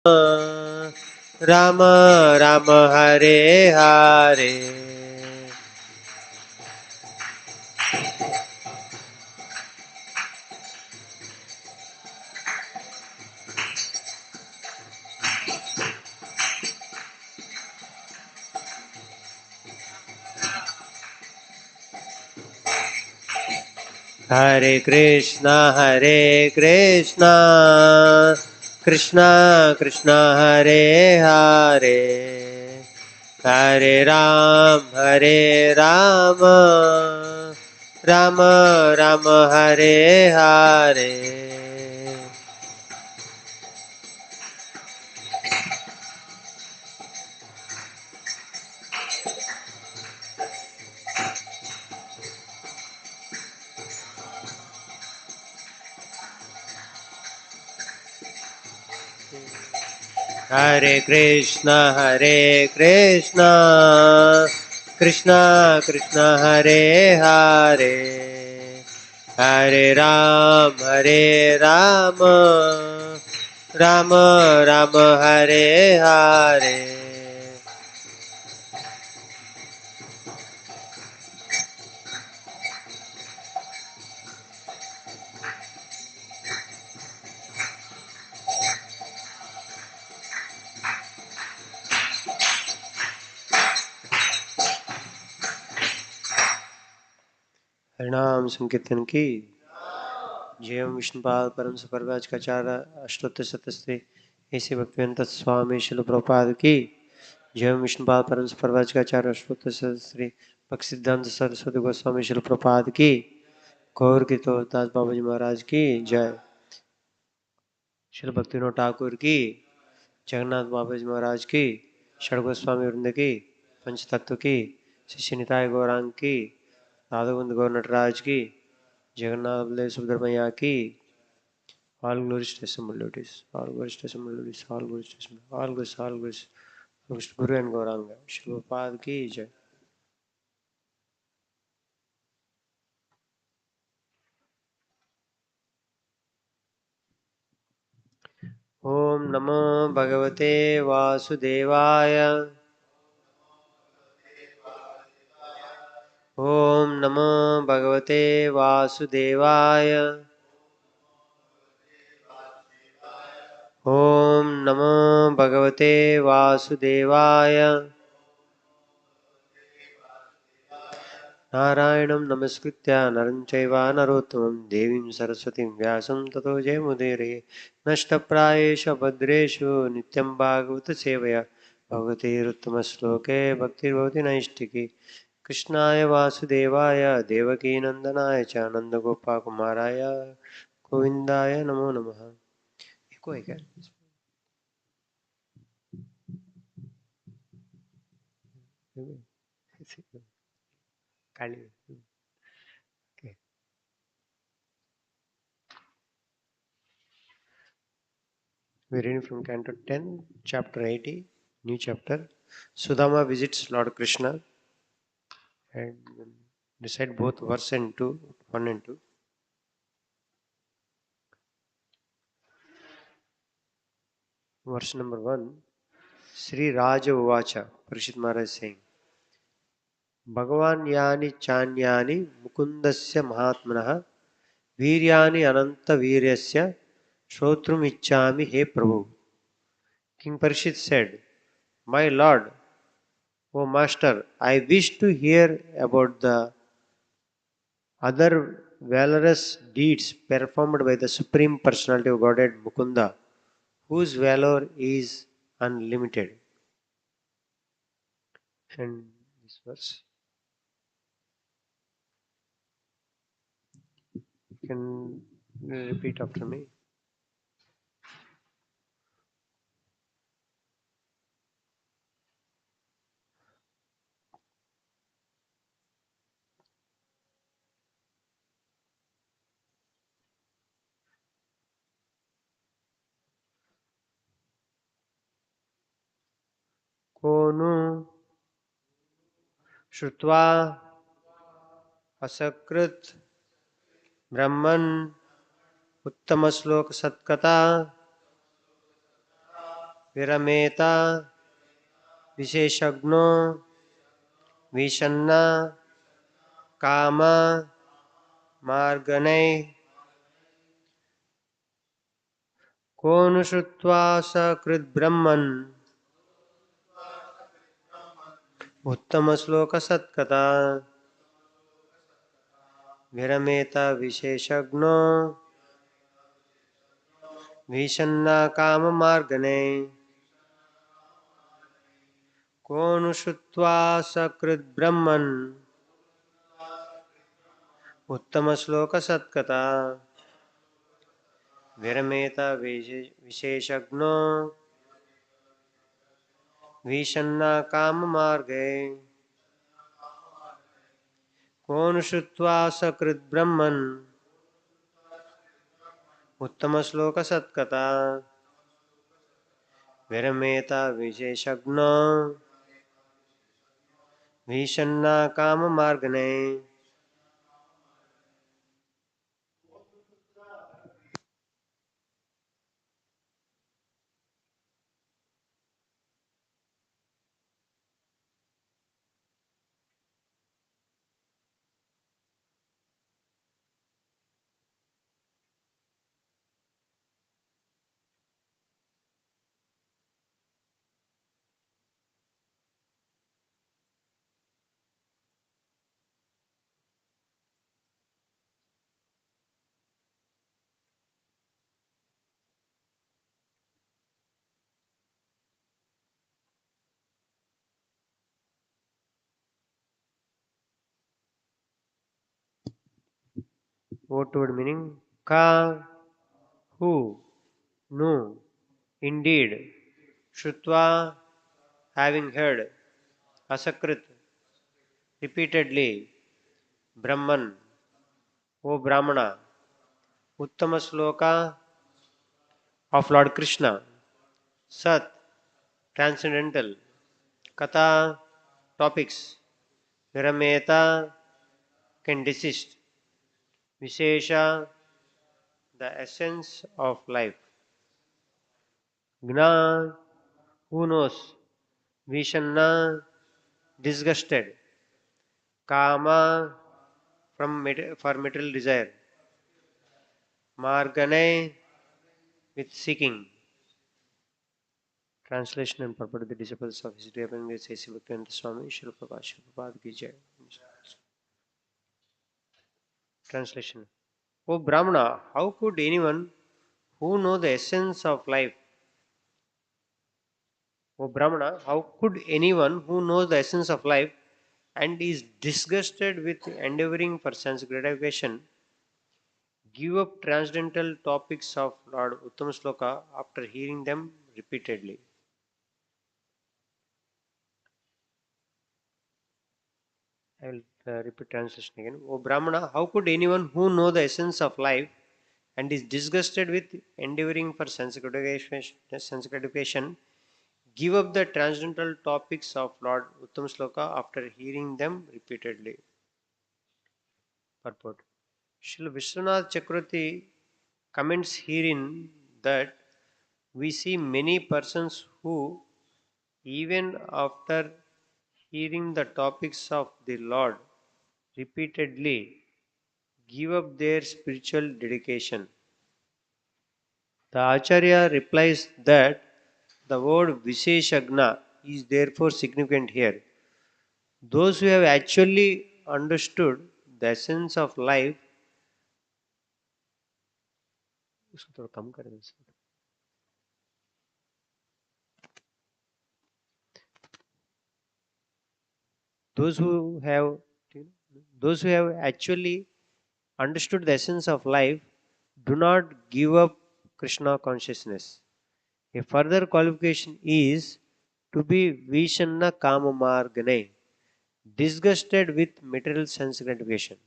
राम राम हरे हरे हरे कृष्णा कृष्णा कृष्णा हरे हरे हरे राम राम राम हरे हरे हरे कृष्णा कृष्णा कृष्णा हरे हरे हरे राम राम राम हरे हरे हरिनाम संकीर्तन की जय। विष्णुपाद परम सुपरवाचकाचार्य अष्टोत्तर शतस्त्री ऐसे भक्तिवेदांत स्वामी शिल प्रभुपाद की जय। विष्णुपाद परम सुपरवाचकाचार्य अष्टोत्तर शतस्त्री भक्ति सिद्धांत सरस्वती गोस्वामी शिल प्रभुपाद की गौर की तो दास बाबाजी महाराज की जय। शिल भक्तिविनोद ठाकुर की, जगन्नाथ बाबाजी महाराज की, षड गोस्वामी वृंद की, पंचतत्व की, शिष्य निताय गौरांग की, राधाकुंद गौर नटराज की, जगन्नाथ बल्लभ सुभद्रमैया की, all glories to some melodies, all glories to some melodies, all glories to some, all glories, Guru and Gauranga, Shri Prabhupada की जय। ओम नमो भगवते वासुदेवाय, ओम नमो भगवते वासुदेवाय, ओम नमो भगवते वासुदेवाय। नारायणं नमस्कृत्य नरं चैव नरोत्तमं देवीं सरस्वतीं व्यासं ततो जयमुदीरये। नष्टप्रायेषु भद्रेषु नित्यं भागवत सेवया भगवतीरुत्तमश्लोके भक्तिर्भवति नैष्टिकी। कृष्णाय वासुदेवाय देवकीनन्दनाय च नन्दगोपाकुमाराय गोविन्दाय नमो नमः। एको है क्या? काली। Okay. We're reading from Canto 10, Chapter 80, new chapter. Sudama visits Lord Krishna and recite both verse and 2, 1 and 2. Verse number 1. Sri Raja Uvacha, Parishit Maharaj is saying, Bhagavan yani chanyani mukundasya mahatmanaha viryani ananta viryasya shrotrum ichchami he Prabhu. King Parishit said, My Lord, O Master, I wish to hear about the other valorous deeds performed by the Supreme Personality of Godhead Mukunda, whose valor is unlimited. And this verse, you can repeat after me. को नु श्रुत्वा असकृत ब्रह्मन् उत्तम श्लोक सत्कथा विरमेता विशेषज्ञो विषन्ना काम मार्गणै को नु श्रुत्वा सकृद्ब्रह्मन् उत्तमश्लोकसत्कथा विरमेता विशेषज्ञो विषन्ना काम मार्गणे को नु श्रुत्वा सकृद्ब्रह्मन् उत्तमश्लोकसत्कथा विरमेता विशेषज्ञो विषन्ना काम मार्गे को नु श्रुत्वा सकृद्ब्रह्मन् उत्तमश्लोकसत्कथा विरमेता विशेषज्ञो विषन्ना काम मार्गणे. What word meaning? Ka, who, no, indeed, Shrutva, having heard, Asakrit, repeatedly, Brahman, O Brahmana, Uttama Sloka of Lord Krishna, Sat, transcendental, Kata, topics, Virameta, can desist, Vishesha, the essence of life, Gna, who knows, Vishanna, disgusted, Kama, for material desire, Margane, with seeking. Translation and purport of the disciples of His Dear Evangelist A.C. Bhaktivedanta Swami Srila 𝐂𝐻𝐌𝐌𝐔𝐍. Translation. O Brahmana, how could anyone who know the essence of life, O Brahmana, how could anyone who knows the essence of life and is disgusted with endeavoring for sense gratification give up transcendental topics of Lord Uttama Sloka after hearing them repeatedly? I will repeat translation again. O Brahmana, how could anyone who know the essence of life and is disgusted with endeavoring for sense gratification give up the transcendental topics of Lord Uttam Sloka after hearing them repeatedly? Purport. Srila Vishwanath Chakravarti comments herein that we see many persons who, even after hearing the topics of the Lord repeatedly, give up their spiritual dedication. The Acharya replies that the word Visheshagna is therefore significant here. Those who have actually understood the essence of life, those who have those who have actually understood the essence of life do not give up Krishna consciousness. A further qualification is to be Vishanna Kama Margane, disgusted with material sense gratification.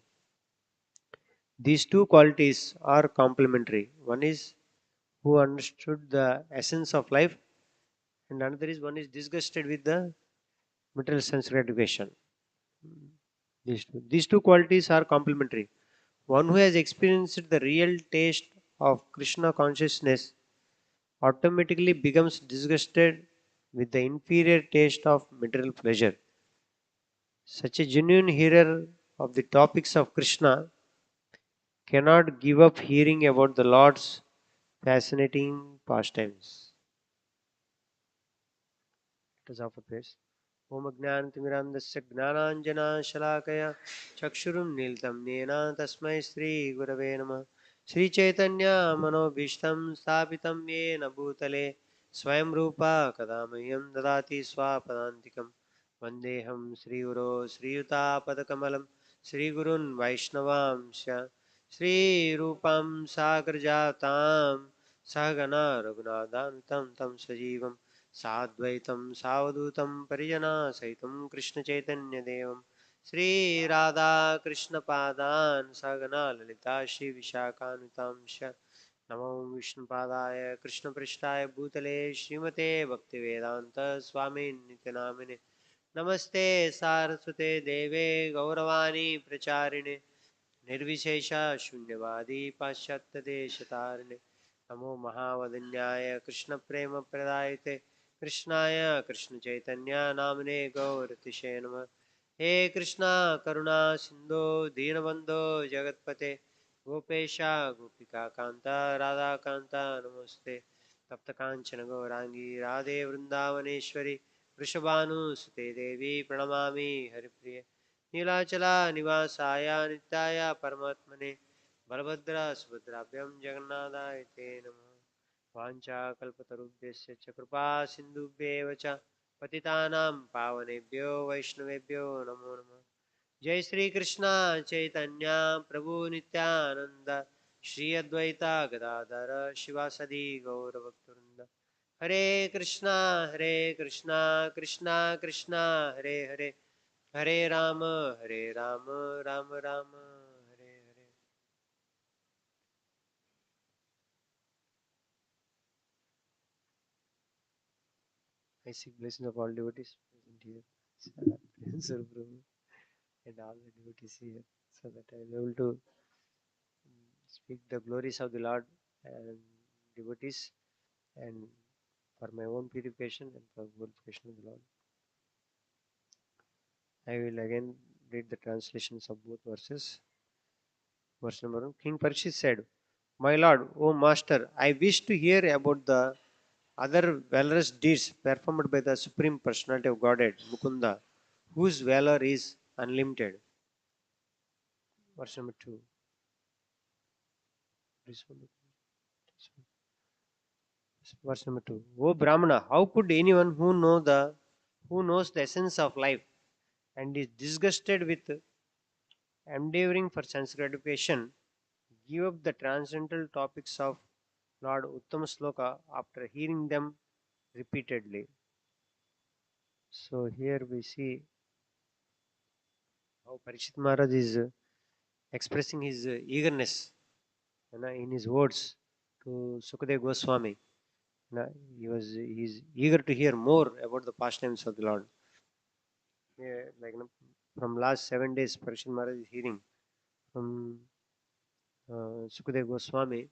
These two qualities are complementary. One is who understood the essence of life, and another is one is disgusted with the material sense gratification. These two qualities are complementary. One who has experienced the real taste of Krishna consciousness, automatically becomes disgusted with the inferior taste of material pleasure. Such a genuine hearer of the topics of Krishna cannot give up hearing about the Lord's fascinating pastimes. Let us offer praise. Om Ajnanatimirandasya Gnananjana Shalakaya Chakshurum Niltam Nena Tasmai Sri Gurave Namah. Sri Chaitanya Manobhishtam Sthapitam Yena Bhutale Swayam Rupa Kadamayam Dadati Swapadantikam Vandeham Sri Guru Sri Yuta Padakamalam Sri Gurun Vaishnavamsya Sri Rupam Sagarjatam Sahagana Raghunadantam Tam Sajivam साद्वैतं सावधूतं परिजना सहितं कृष्णचैतन्यदेवं श्रीराधाकृष्णपादान् सगना ललिता श्रीविशाखानुतांश्च नमो विष्णुपादाय कृष्णपृष्ठाय भूतले श्रीमते भक्तिवेदान्त स्वामी नित्यनामिने नमस्ते सारस्वते देवे गौरवाणी प्रचारिणे निर्विशेष शून्यवादी पाश्चात्यदेशतारिणे नमो महावदन्याय कृष्ण प्रेम प्रदायते कृष्णाय कृष्ण चैतन्य नामने गौरतिशे नमः। हे कृष्णा करुणा सिंधु दीनबंधो जगतपते गोपेशा गोपिका कांता राधा कांता नमस्ते तप्त कांचन गौरांगी राधे वृंदावनेश्वरी वृषभानुसुते देवी प्रणमामि हरिप्रिय नीलाचला निवासाय नित्याय परमात्मने बलभद्र सुभद्राभ्यां जगन्नाथाय ते नमः। वाञ्छाकल्पतरुभ्यश्च च कृपा सिन्धुभ्येव च पतितानां पावनेभ्यो वैष्णवेभ्यो नमो नमः। जय श्री कृष्ण चैतन्य प्रभु नित्यानंद श्री अद्वैता गदाधर शिवासदि गौरभक्तवृंद हरे Krishna Krishna Krishna Hare Hare Hare Ram Ram Ram Hare Hare. I seek blessings of all devotees present here, Sir Prabhu, and all the devotees here, so that I am able to speak the glories of the Lord and devotees, and for my own purification and for glorification of the Lord. I will again read the translations of both verses. Verse number 1. King Parikshit said, "My Lord, O Master, I wish to hear about the other valorous deeds performed by the Supreme Personality of Godhead, Mukunda, whose valor is unlimited." Verse number 2. Verse number 2. O Brahmana, how could anyone who knows the essence of life and is disgusted with endeavoring for sense gratification give up the transcendental topics of Lord Uttama Sloka after hearing them repeatedly? So here we see how Parikshit Maharaj is expressing his eagerness, in his words to Sukadeva Goswami. He is eager to hear more about the pastimes of the Lord. Yeah, from last 7 days, Parikshit Maharaj is hearing from Sukadeva Goswami.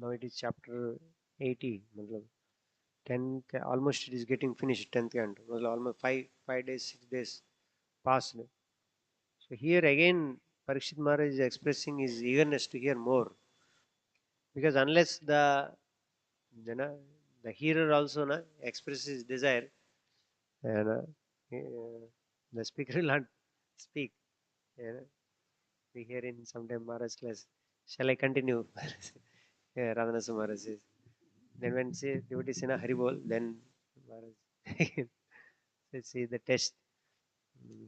Now it is chapter 80. matlab 10 almost it is getting finished. 10th canto. Almost 5 days, 6 days passed. So here again, Parikshit Maharaj is expressing his eagerness to hear more, because unless you know, the hearer also expresses his desire, and the speaker will not speak. You know, we hear in sometime Maharaj class. Shall I continue? Yeah, Radhanasa Maharaj says. Then when say devotee say na Haribol, then Maharaj let's see the test. mm,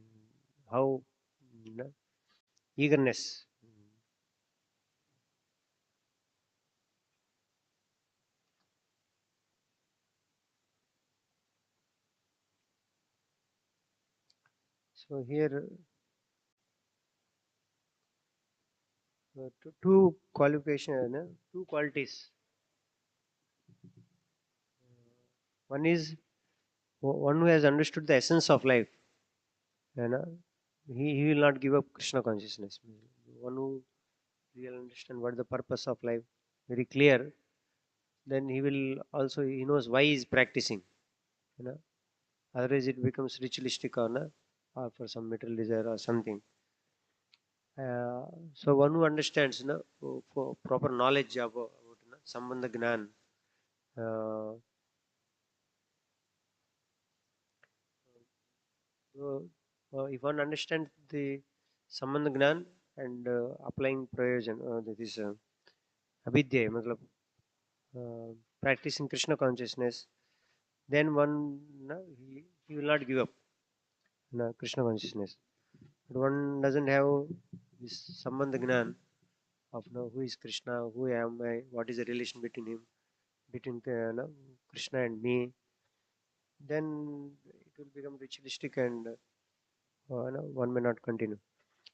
How eagerness. So here two qualification, two qualities. One is one who has understood the essence of life. You know, he will not give up Krishna consciousness. One who really understand what the purpose of life, very clear. then he knows why he is practicing. You know, otherwise it becomes ritualistic or for some material desire or something. Uh, so one who understands, for proper knowledge about Sambandha Gnan, uh, so, if one understands the Sambandha Gnan and applying prayojan, that is Abhidya, matlab, practicing Krishna consciousness, then he will not give up Krishna consciousness. But one doesn't have this Sambandha Gnan of who is Krishna, who am I, what is the relation between him, between Krishna and me, then it will become ritualistic and one may not continue.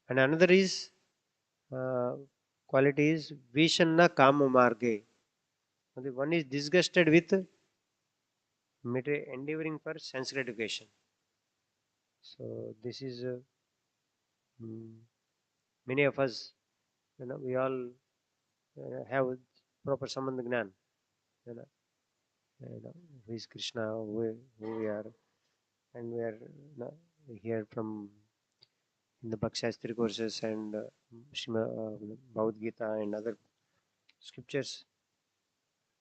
And another is uh, quality is Vishanna Kama Marge. The one is disgusted with endeavoring for sense gratification. So this is mm, many of us, we all have proper Sambandha Gnan. You know, who is Krishna, who we are, and we are here from in the Bhakshastri courses and Srimad Bhagavad Gita and other scriptures.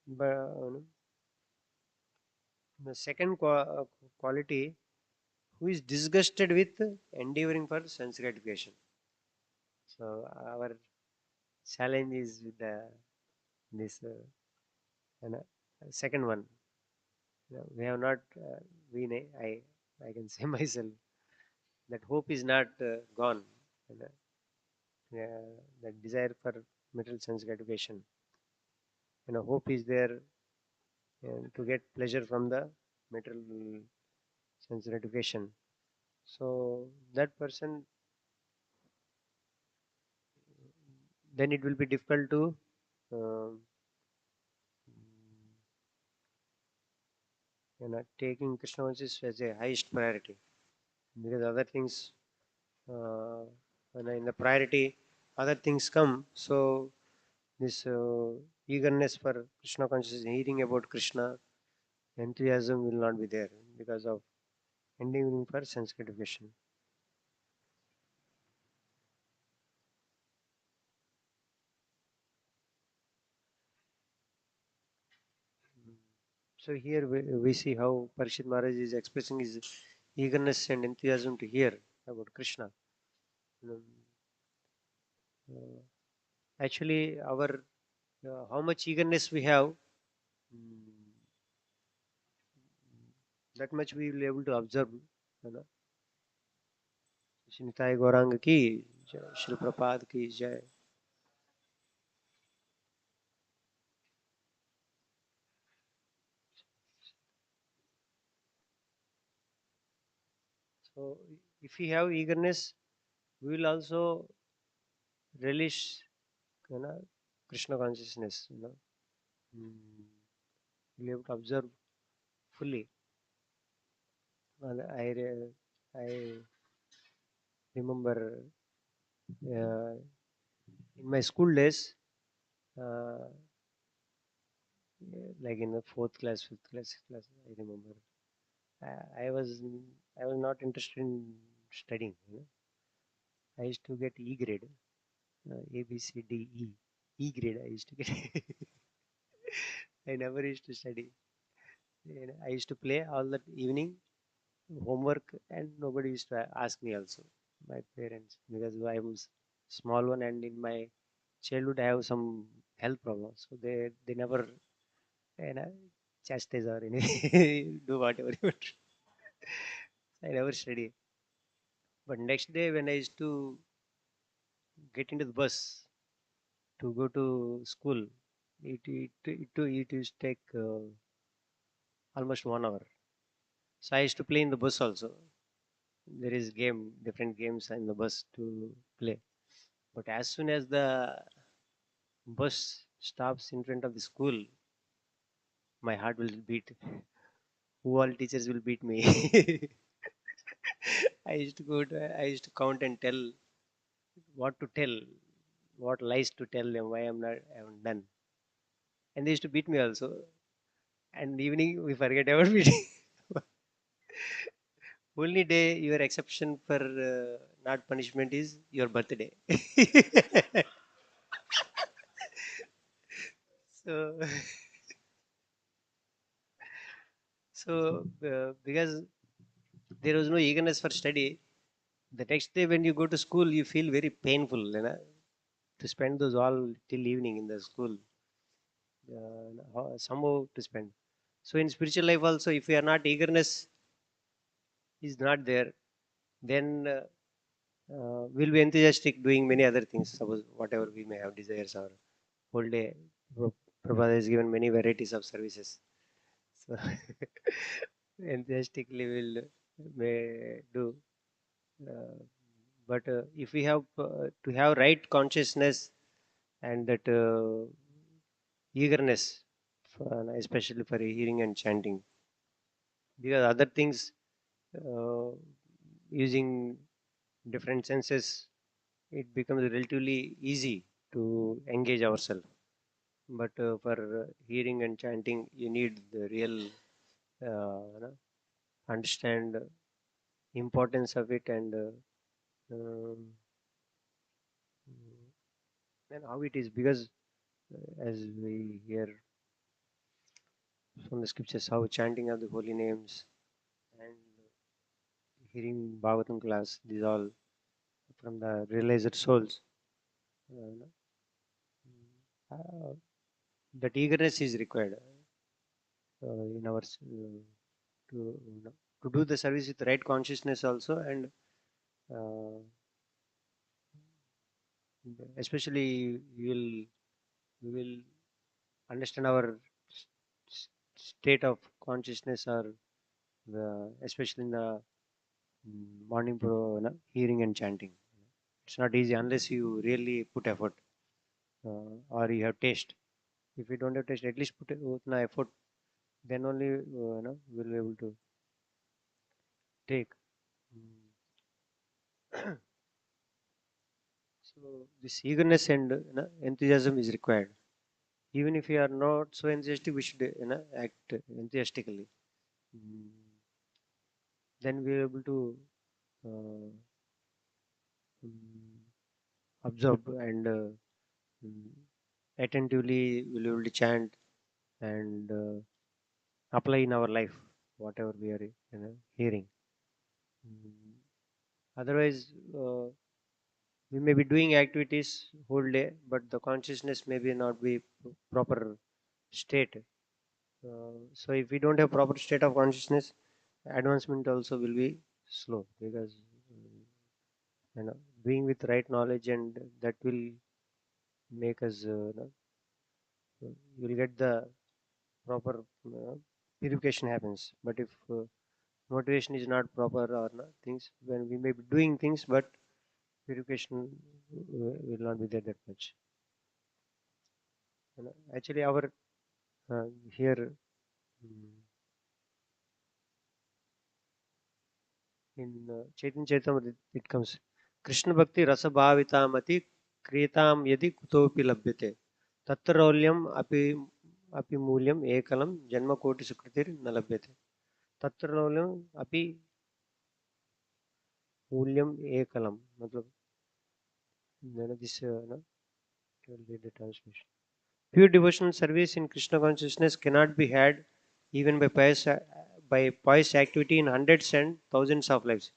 But the second quality, who is disgusted with endeavoring for sense gratification. So our challenge is with this you know, second one. We have not, I can say myself that hope is not gone. You know, that desire for material sense gratification. Hope is there to get pleasure from the material sense gratification. So that person, then it will be difficult to um, taking Krishna consciousness as a highest priority, because other things, uh, in the priority, other things come. So this eagerness for Krishna consciousness, hearing about Krishna, enthusiasm will not be there because of endeavoring for sense gratification. So here we see how Parishit Maharaj is expressing his eagerness and enthusiasm to hear about Krishna. Um, Actually, our how much eagerness we have, mm, that much we will be able to observe. You know, Shintai Gauranga ki jai, Shri Prabhupada ki jai. So if we have eagerness, we will also relish, you know, Krishna consciousness. Mm, we'll be able to observe fully. And I remember in my school days, uh, like in the fourth class, fifth class, sixth class, I remember. I, I was I was not interested in studying. I used to get E grade, A B C D E, E grade. I used to get. I never used to study. I used to play all that evening, homework, and nobody used to ask me also. My parents, because I was small one, and in my childhood I have some health problems, so they never you know chastise or any do whatever you want. I never study. But next day when I used to get into the bus to go to school, it used to take almost 1 hour. So I used to play in the bus also. There is different games in the bus to play. But as soon as the bus stops in front of the school, my heart will beat. Who all teachers will beat me? I used to count and tell what to tell, what lies to tell them, why I'm not, I haven't done. and they used to beat me also. And evening we forget about beating. Only day your exception for not punishment is your birthday. So, because there was no eagerness for study, the next day when you go to school, you feel very painful, to spend those all till evening in the school, somehow to spend. So in spiritual life also, if we are not eagerness is not there, then we'll be enthusiastic doing many other things. Suppose whatever we may have desires or whole day. Pro- Prabhupada has given many varieties of services. So enthusiastically will may do. Uh, but if we have to have right consciousness and that eagerness, especially for hearing and chanting, because other things uh, using different senses, it becomes relatively easy to engage ourselves. But for hearing and chanting, you need the real understand importance of it um, and how it is, because as we hear from the scriptures how chanting of the holy names and hearing Bhagavatam class, these all from the realized souls, uh, uh, that eagerness is required in our to to do the service with right consciousness also, and uh, especially we will understand our state of consciousness, or especially in the morning hearing and chanting. It's not easy unless you really put effort, or you have taste. If you don't have taste, at least put utna effort, then only we'll be able to take. Mm. So this eagerness and enthusiasm is required. Even if we are not so enthusiastic, we should act enthusiastically. Mm. Then we are able to uh, mm, observe and mm, attentively will be able to chant and apply in our life whatever we are hearing. Mm. Otherwise, we may be doing activities whole day, but the consciousness may be not be proper state. So if we don't have proper state of consciousness, advancement also will be slow, because doing with right knowledge, and that will make us you will get the proper purification happens. But if motivation is not proper, or not, things when we may be doing things, but purification will not be there that much. Actually, our here in Chaitanya Charitamrita it comes, Krishna Bhakti Rasa Bhavitamati Kritam Yadi Kutopi Labhyate Tatraulyam api Mulyam Ekalam Janma Koti Sukritir Nalabhyate. Tatraulyam api Mulyam Ekalam. मतलब this will be the translation. Pure devotional service in Krishna consciousness cannot be had even by pious activity in hundreds and thousands of lives.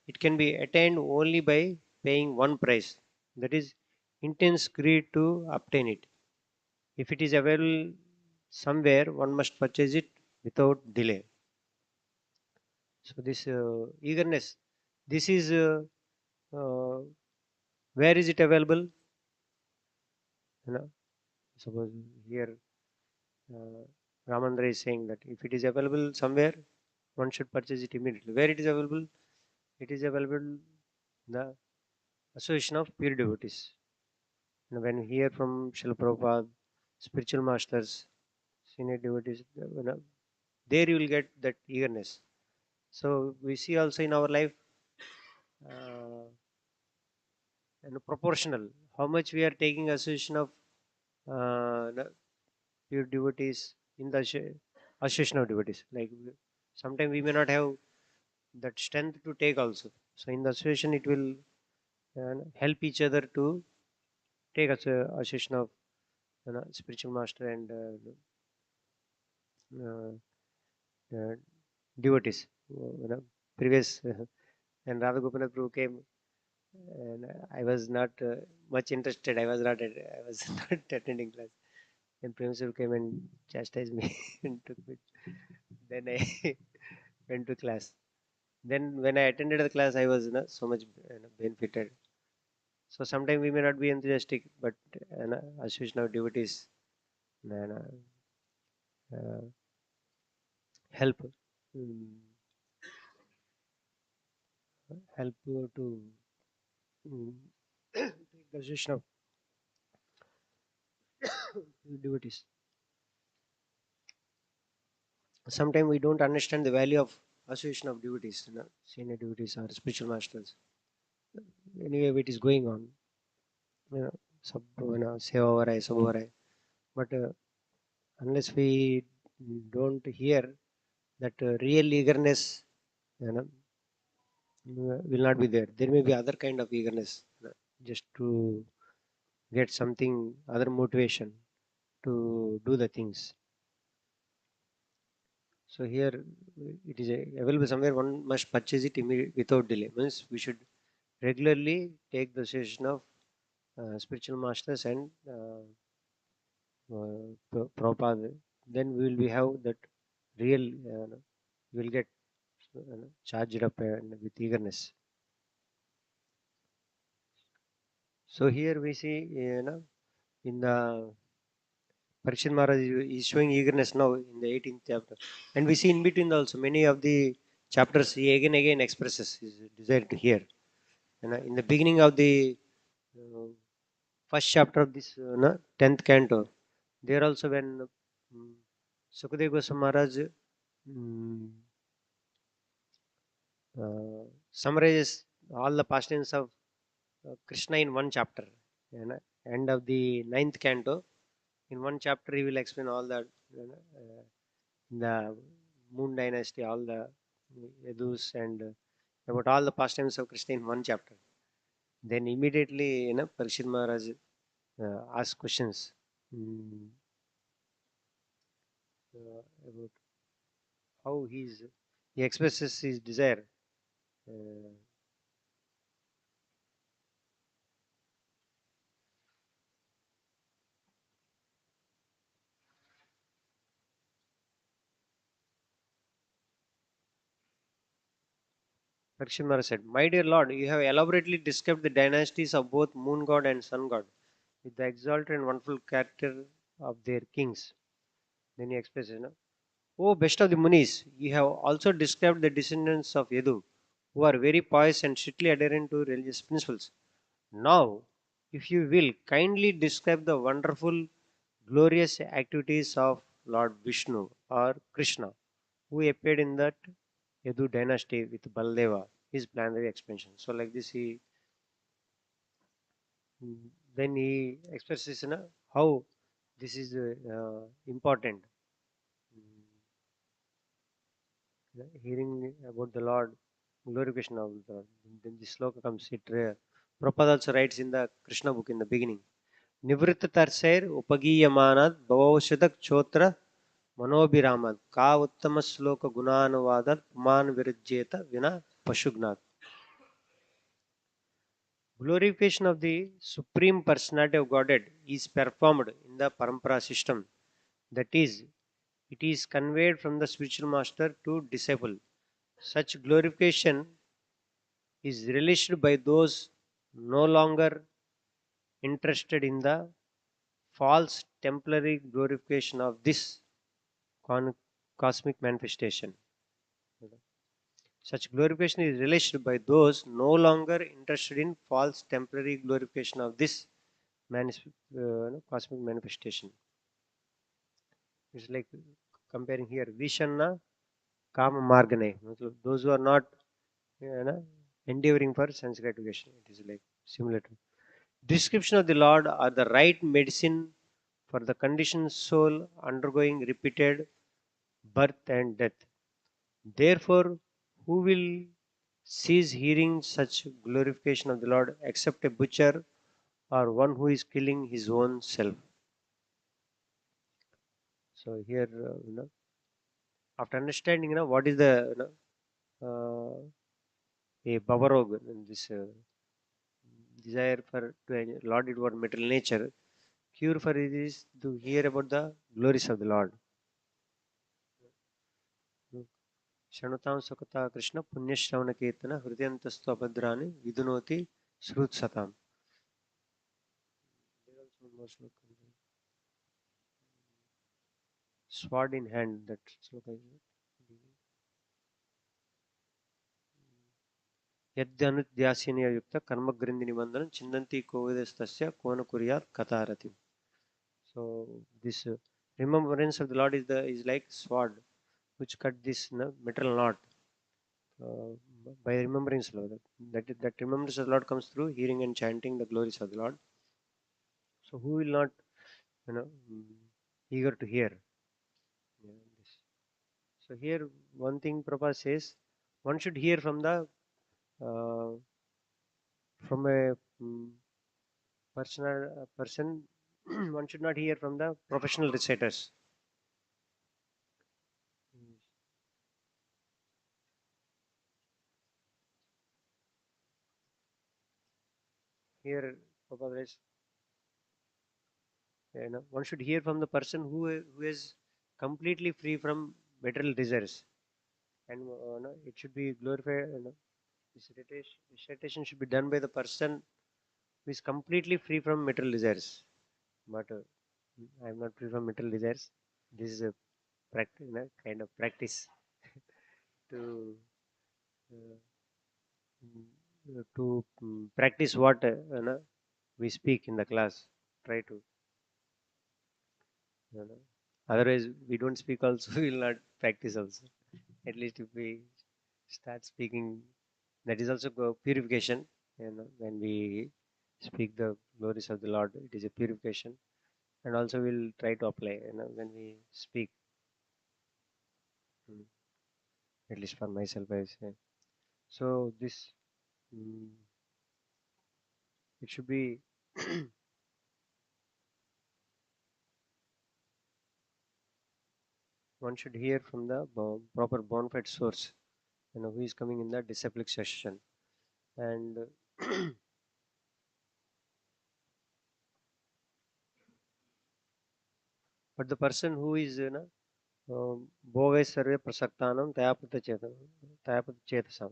It can be attained only by paying one price, that is, intense greed to obtain it. If it is available somewhere, one must purchase it without delay. So this eagerness, this is uh, where is it available? You know, suppose here uh, Ramandra is saying that if it is available somewhere, one should purchase it immediately. Where it is available? It is available in the association of pure devotees. When we hear from Srila Prabhupada, spiritual masters, senior devotees, there you will get that eagerness. So we see also in our life, uh, proportional, how much we are taking association of pure devotees in the association of devotees. Like sometimes we may not have that strength to take also. So in the association, it will help each other to take association of spiritual master and uh, uh, devotees. Previous and Radha Gopinath Prabhu came, and I was not much interested. I was not attending class. And Prabhu came and chastised me and took me. Then I went to class. Then when I attended the class, I was so much benefited. So sometimes we may not be enthusiastic, but association of devotees uh, help mm, help you to take the association of devotees. Sometimes we don't understand the value of association of devotees, senior devotees or spiritual masters. Anyway, it is going on. Sab, seva ho raha hai, sab ho raha hai. But unless we don't hear that real eagerness, you know, will not be there. There may be other kind of eagerness, just to get something, other motivation to do the things. So here it is available somewhere. One must purchase it without delay. Means we should regularly take the session of spiritual masters and Prabhupada. Then we will be have that real. We will get charged up with eagerness. So here we see, in the Parikshit Maharaj is showing eagerness now in the 18th chapter, and we see in between also many of the chapters he again expresses his desire to hear. And in the beginning of the uh, first chapter of this 10th canto, there also when Sukadeva Goswami Maharaj um, summarizes all the pastimes of Krishna in one chapter. And end of the ninth canto, in one chapter he will explain all the the Moon Dynasty, all the Yadus and about all the pastimes of Krishna in one chapter. Then immediately, Parikshit Maharaj asks questions mm, about how he expresses his desire. Uh, Parikshit Maharaj said, "My dear Lord, you have elaborately described the dynasties of both Moon God and Sun God with the exalted and wonderful character of their kings." Then he expresses, "O best of the Munis, you have also described the descendants of Yadu, who are very pious and strictly adherent to religious principles. Now, if you will, kindly describe the wonderful, glorious activities of Lord Vishnu or Krishna, who appeared in that Yadu dynasty with Baldeva, his planetary expansion." So, like this, then he expresses how this is important. Hearing about the Lord, glorification of the Lord. Then this sloka comes. Prabhupada also writes in the Krishna book in the beginning. Nivritta tarsair upagiyamanad bhavavashadak chotra मनोभिरामद का उत्तम श्लोक गुणानुवादत पुमान विरज्येत vina pashugnat. Glorification of the Supreme Personality of Godhead is performed in the Parampara system. That is, it is conveyed from the spiritual master to disciple. Such glorification is relished by those no longer interested in the false temporary glorification of this cosmic manifestation. Such glorification is relished by those no longer interested in false temporary glorification of this cosmic manifestation. It's like comparing here Vishanna Kama Margane. Those who are not endeavoring for sense gratification. It is like similar to description of the Lord are the right medicine for the conditioned soul undergoing repeated birth and death. Therefore, who will cease hearing such glorification of the Lord except a butcher or one who is killing his own self? So here, after understanding, what is the a babarog, this desire for to Lord it was material nature. Cure for it is to hear about the glories of the Lord. Shanutaam Sakata Krishna Punyashravana Kirtana Hridyantastu Abhadrani Vidunoti Srut Satam. Sword in hand, that sloka is it? यद्यनुध्यासीनया युक्त कर्मग्रंथि निबंधन चिंदन्ति कोविदस्तस्य कोन कुर्यात् कथारति. So this remembrance of the Lord is like sword which cut this metal knot. By remembering the Lord, that remembrance of the Lord comes through hearing and chanting the glories of the Lord. So who will not, you know, eager to hear? Yeah, this. So here one thing Prabhupada says, one should hear uh, from a personal person. One should not hear from the professional reciters. Here Prabhupada says, one should hear from the person who is completely free from material desires, and it should be glorified. This recitation should be done by the person who is completely free from material desires. But I am not free from material desires. This is a practice, kind of practice to uh, practice what we speak in the class. Try to, you know, otherwise we don't speak. Also, we will not practice. Also, at least if we start speaking, that is also purification. When we speak the glories of the Lord, it is a purification, and also we'll try to apply. When we speak, mm, at least for myself, I say. So this, mm, it should be. One should hear from the proper bona fide source. Who is coming in the disciplic session, and but the person who is भोगै सर्वे प्रसक्तानां तयापत चेतसाम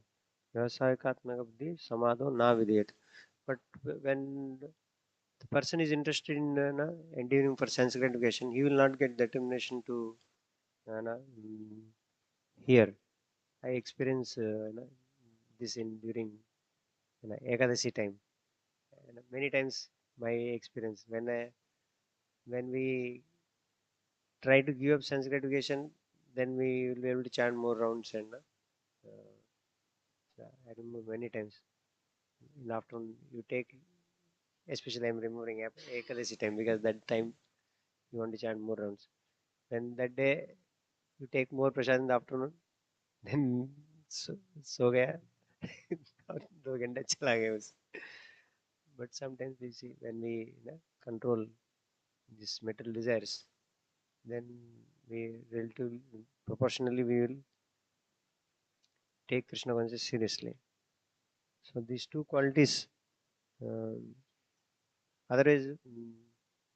व्यावसायिकात्मक बुद्धि समाधो ना विधेयत. But when the person is interested in endeavoring for sense gratification, he will not get determination to hear. I experience this in during Ekadasi time. Many times my experience when we try to give up sense gratification, then we will be able to chant more rounds and I remember many times in the afternoon you take, especially I'm remembering Ekadasi time because that time you want to chant more rounds. Then that day you take more prasad in the afternoon, then so gaya. और 2 घंटा चला गया बस. But sometimes we see when we control these material desires, then we relatively proportionally we will take Krishna consciousness seriously. So these two qualities. Um, Otherwise,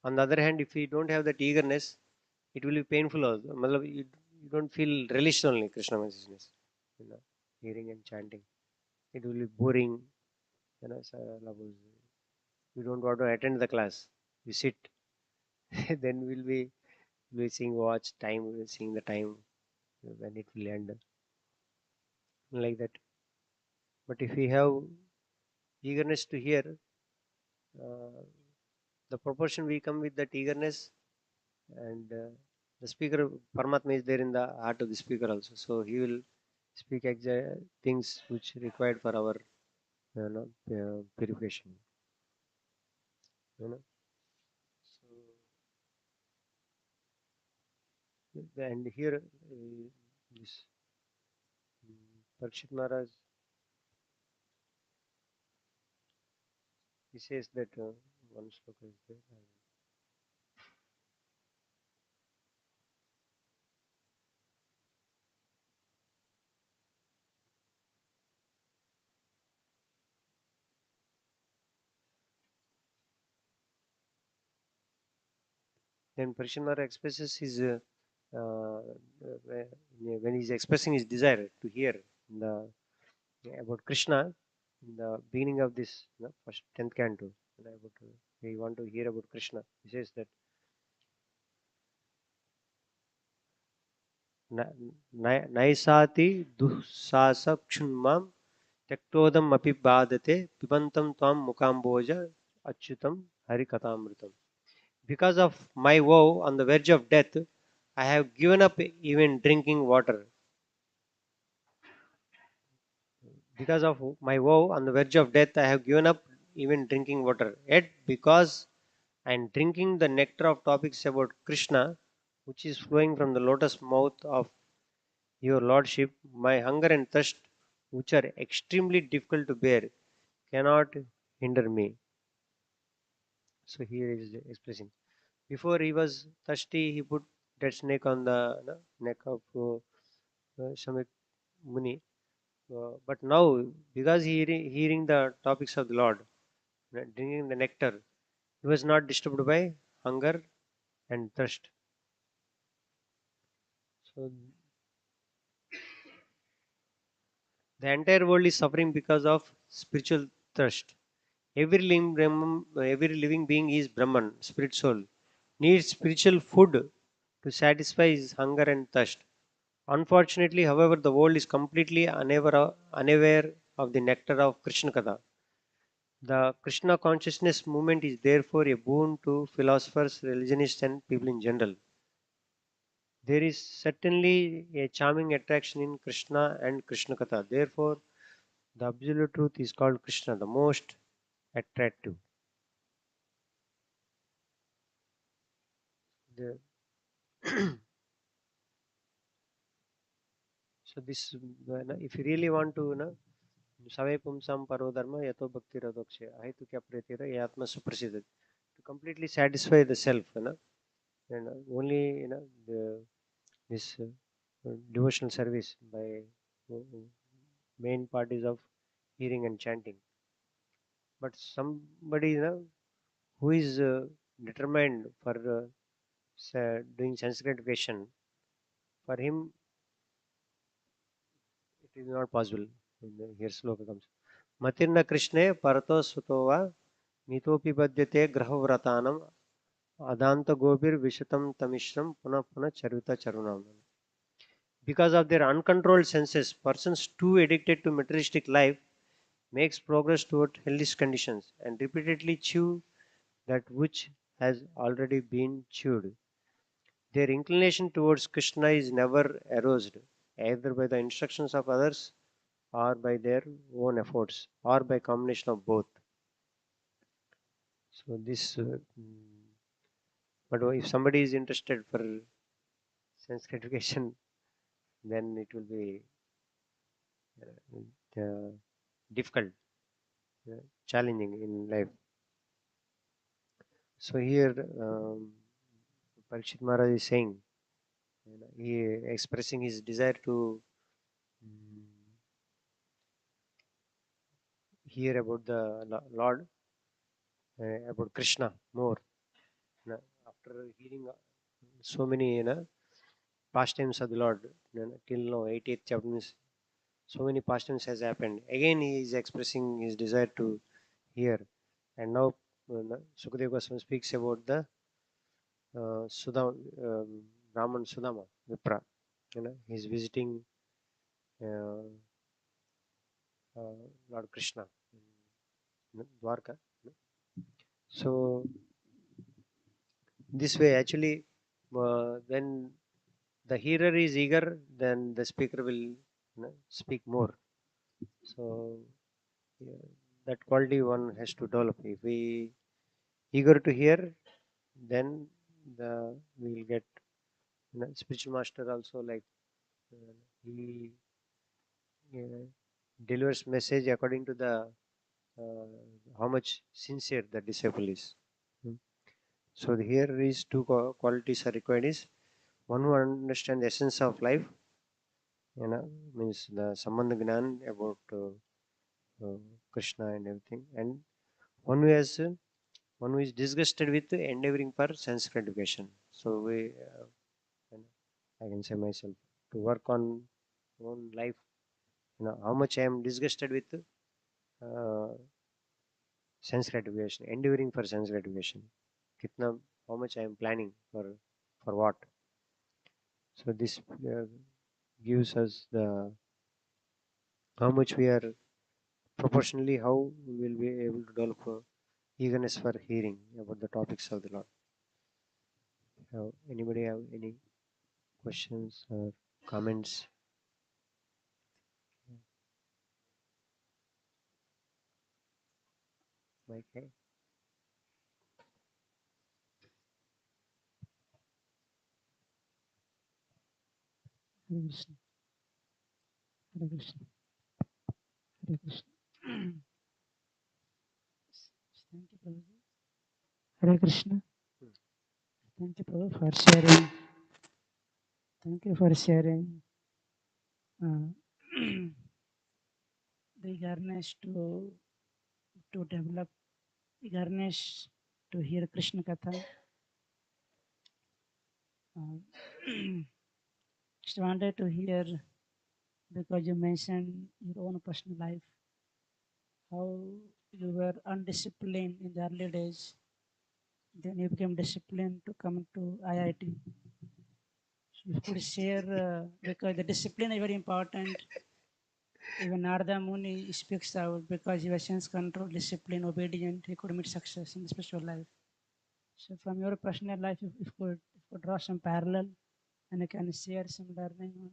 on the other hand, if we don't have that eagerness, it will be painful also. Matlab, you don't feel relish only Krishna consciousness, hearing and chanting. It will be boring. Suppose you don't want to attend the class. You sit, then we'll be seeing watch time, we'll seeing the time when it will end, like that. But if we have eagerness to hear, uh, the proportion we come with that eagerness, and the speaker Paramatma is there in the heart of the speaker also, so he will speak exact things which required for our purification. You know. So And here this Parikshit Maharaj, he says that one sloka is there. Then Parikshit Maharaj expresses his when he's expressing his desire to hear the about Krishna in the beginning of this first 10th canto. About, we want to hear about Krishna. He says that Naisati dussasa kshunmam Tektodam api badate pibantam tvam mukamboja achyutam harikatamritam. Because of my woe on the verge of death, I have given up even drinking water. Because of my woe on the verge of death, I have given up even drinking water. Yet, because I am drinking the nectar of topics about Krishna, which is flowing from the lotus mouth of your lordship, my hunger and thirst, which are extremely difficult to bear, cannot hinder me. So here is expressing. Before he was thirsty, he put that snake on the neck of Shamek Muni. But now, because hearing the topics of the Lord, drinking the nectar, he was not disturbed by hunger and thirst. So the entire world is suffering because of spiritual thirst. Every living being is Brahman, spirit soul, needs spiritual food to satisfy his hunger and thirst. Unfortunately, however, the world is completely unaware of the nectar of Krishna Katha. The Krishna consciousness movement is therefore a boon to philosophers, religionists, and people in general. There is certainly a charming attraction in Krishna and Krishna Katha. Therefore, the absolute truth is called Krishna, the most attractive. The, so this, if you really want to, Savai Pumsam Parodharma Yato Bhakti Radoksha, Ahitu Kya Pretira Yatma Suprasiddha. To completely satisfy the self, and only this devotional service by main parties of hearing and chanting. But somebody who is determined for doing sense gratification, for him it is not possible. Here sloka comes. Matirna Krishne Parato Sutova Mitopi Badyate Grahavratanam Adanta Gobir Vishatam Tamishram Puna Puna Charvita Charunam. Because of their uncontrolled senses, persons too addicted to materialistic life makes progress toward hellish conditions and repeatedly chew that which has already been chewed. Their inclination towards Krishna is never aroused, either by the instructions of others or by their own efforts or by combination of both. So this, but if somebody is interested for sense gratification, then it will be difficult, challenging in life. So here, Parikshit Maharaj is saying, he expressing his desire to mm, hear about the Lord, about Krishna more. After hearing so many, pastimes of the Lord, till now, 88th chapter means so many pastimes has happened. Again, he is expressing his desire to hear. And now, Sukadeva Goswami speaks about the Sudam, Brahman Sudama, Vipra. He's visiting uh, Lord Krishna in Dwarka. So this way, actually, when the hearer is eager, then the speaker will speak more. So yeah, that quality one has to develop. If we eager to hear, then we will get spiritual master also, like he uh, delivers message according to the how much sincere the disciple is. Hmm. So here is two qualities are required: is one who understand the essence of life, means the sambandha gnan about uh, Krishna and everything, and one who has one who is disgusted with endeavoring for sense gratification. So we, you know, I can say myself to work on own life. How much I am disgusted with sense gratification, endeavoring for sense gratification. Kitna, how much I am planning for what. So this gives us the how much we are proportionally how we will be able to develop eagerness for hearing about the topics of the Lord. Anybody have any questions or comments? Mike, hey? Hare Krishna, Hare Krishna, Hare Krishna. Thank you, Prabhu. Hare Krishna. Hmm. Thank you, Prabhu, for sharing. Thank you for sharing uh, the eagerness to develop, eagerness to hear Krishna Katha. Uh, just wanted to hear because you mentioned your own personal life, how you were undisciplined in the early days, then you became disciplined to come to IIT. So you could share because the discipline is very important. Even Narada Muni speaks out because he was sense control, discipline, obedient, he could meet success in the spiritual life. So from your personal life, if you could draw some parallel and you can share some learning on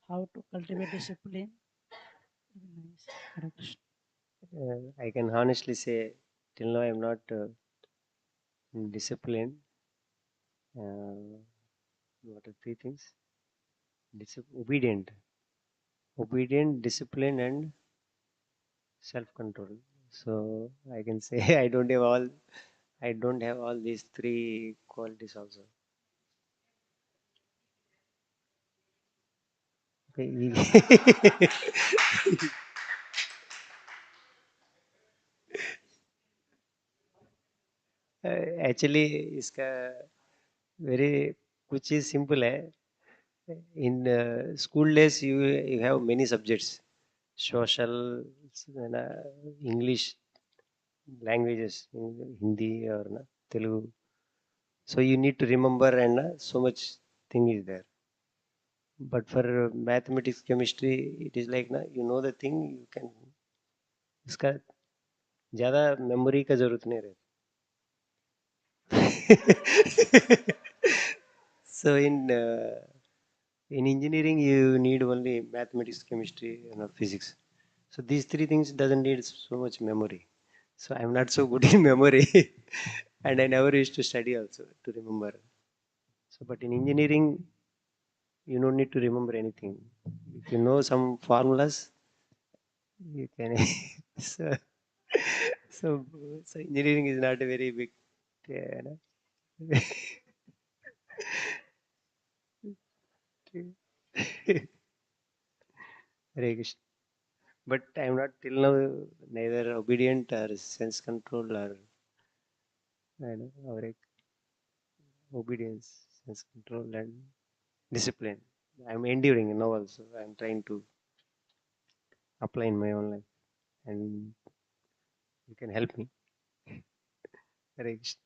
how to cultivate discipline, it would be nice. Hare Krishna. I can honestly say, till now I am not disciplined. What are three things? Obedient, discipline, and self-control. So I can say I don't have all these three qualities also. Okay. Actually इसका very कुछ चीज simple है. In school days you have many subjects, social, English languages, Hindi or Telugu. So you need to remember, and so much thing is there. But for mathematics, chemistry, it is like you know the thing, you can इसका ज़्यादा memory का जरूरत नहीं रहता. So in engineering you need only mathematics, chemistry, physics. So these three things doesn't need so much memory. So I'm not so good in memory, and I never used to study also to remember. So but in engineering you don't need to remember anything. If you know some formulas, you can. so, so so engineering is not a very big. Uh, Hare Krishna. But I'm not till now neither obedient or sense control or or obedience, sense control and discipline. I'm enduring now also. I'm trying to apply in my own life, and you can help me. Hare Krishna.